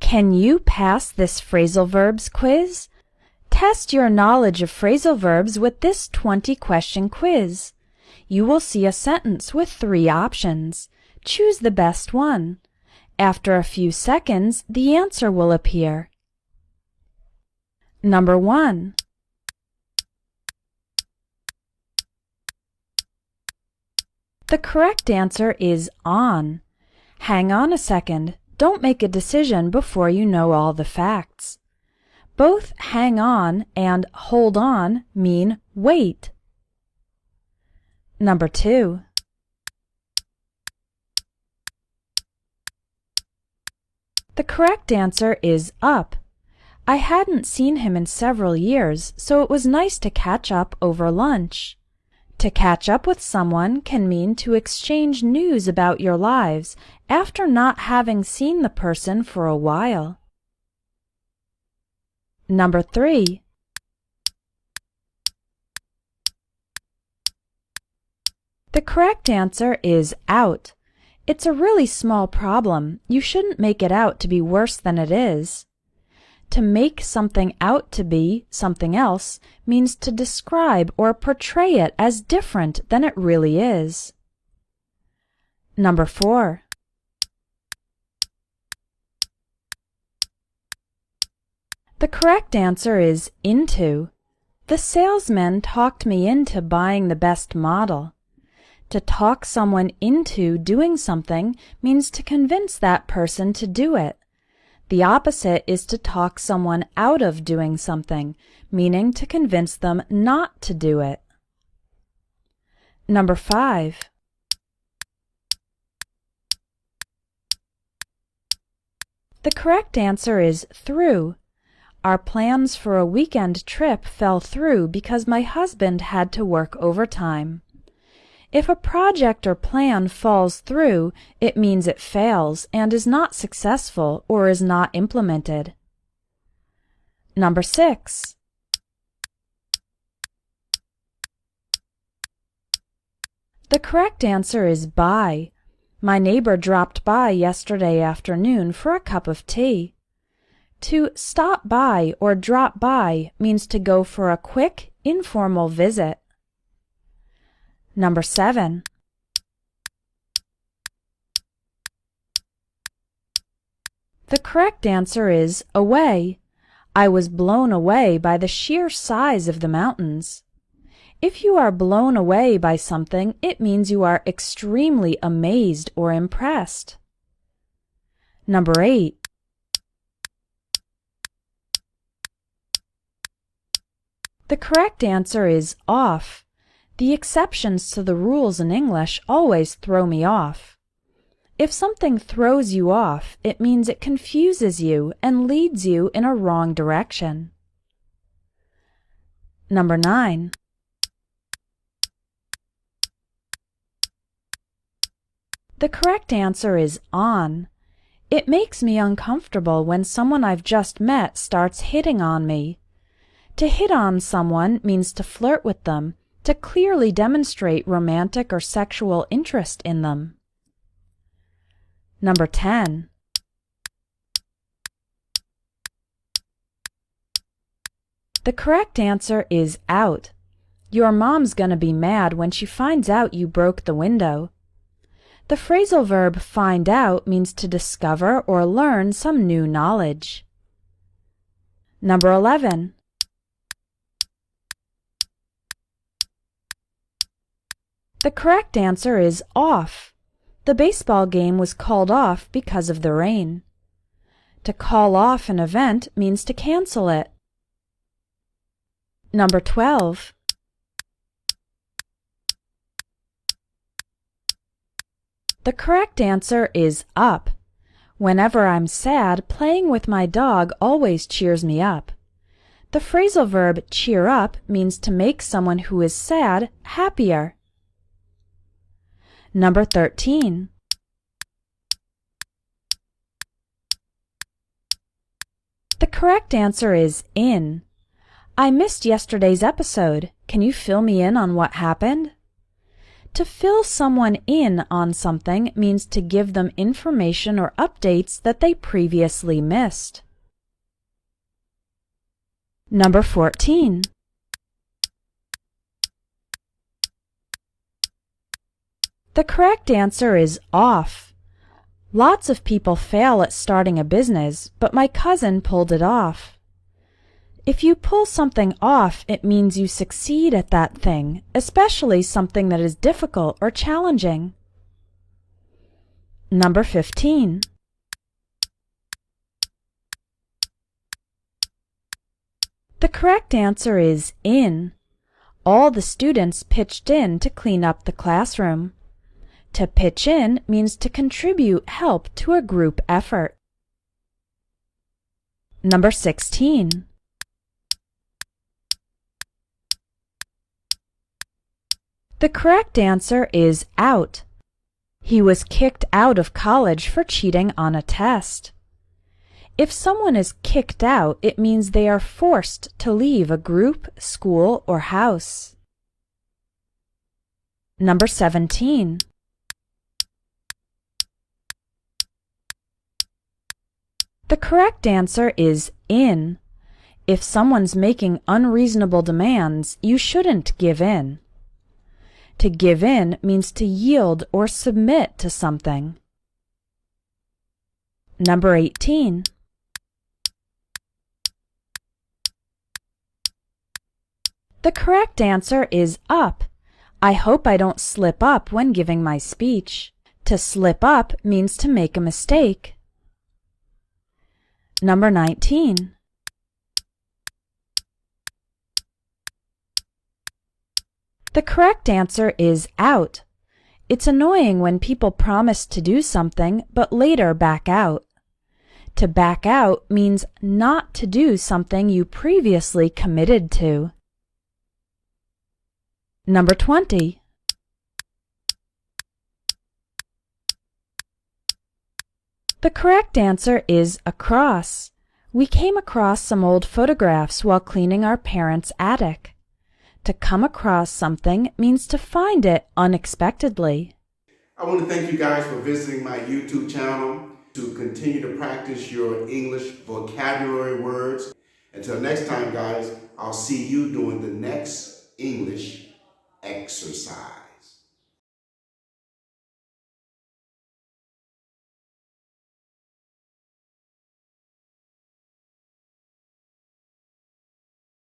Can you pass this phrasal verbs quiz? Test your knowledge of phrasal verbs with this 20-question quiz. You will see a sentence with 3 options. Choose the best one. After a few seconds, the answer will appear. Number 1. The correct answer is on. Hang on a second. Don't make a decision before you know all the facts. Both hang on and hold on mean wait. Number 2. The correct answer is up. I hadn't seen him in several years, so it was nice to catch up over lunch. To catch up with someone can mean to exchange news about your lives after not having seen the person for a while. Number 3. The correct answer is out. It's a really small problem. You shouldn't make it out to be worse than it is. To make something out to be something else means to describe or portray it as different than it really is. Number 4. The correct answer is into. The salesman talked me into buying the best model. To talk someone into doing something means to convince that person to do it. The opposite is to talk someone out of doing something, meaning to convince them not to do it. Number 5. The correct answer is through. Our plans for a weekend trip fell through because my husband had to work overtime. If a project or plan falls through, it means it fails and is not successful or is not implemented. Number 6. The correct answer is by. My neighbor dropped by yesterday afternoon for a cup of tea. To stop by or drop by means to go for a quick, informal visit. Number 7. The correct answer is away. I was blown away by the sheer size of the mountains. If you are blown away by something, it means you are extremely amazed or impressed. Number 8. The correct answer is off. The exceptions to the rules in English always throw me off. If something throws you off, it means it confuses you and leads you in a wrong direction. Number 9. The correct answer is on. It makes me uncomfortable when someone I've just met starts hitting on me. To hit on someone means to flirt with them, to clearly demonstrate romantic or sexual interest in them. Number 10. The correct answer is out. Your mom's gonna be mad when she finds out you broke the window. The phrasal verb find out means to discover or learn some new knowledge. Number 11. The correct answer is off. The baseball game was called off because of the rain. To call off an event means to cancel it. Number 12. The correct answer is up. Whenever I'm sad, playing with my dog always cheers me up. The phrasal verb cheer up means to make someone who is sad happier. Number 13. The correct answer is in. I missed yesterday's episode. Can you fill me in on what happened? To fill someone in on something means to give them information or updates that they previously missed. Number 14. The correct answer is off. Lots of people fail at starting a business, but my cousin pulled it off. If you pull something off, it means you succeed at that thing, especially something that is difficult or challenging. Number 15. The correct answer is in. All the students pitched in to clean up the classroom. To pitch in means to contribute help to a group effort. Number 16. The correct answer is out. He was kicked out of college for cheating on a test. If someone is kicked out, it means they are forced to leave a group, school, or house. Number 17. The correct answer is in. If someone's making unreasonable demands, you shouldn't give in. To give in means to yield or submit to something. Number 18. The correct answer is up. I hope I don't slip up when giving my speech. To slip up means to make a mistake. Number 19. The correct answer is out. It's annoying when people promise to do something but later back out. To back out means not to do something you previously committed to. Number 20. The correct answer is across. We came across some old photographs while cleaning our parents' attic. To come across something means to find it unexpectedly. I want to thank you guys for visiting my YouTube channel to continue to practice your English vocabulary words. Until next time, guys, I'll see you doing the next English exercise.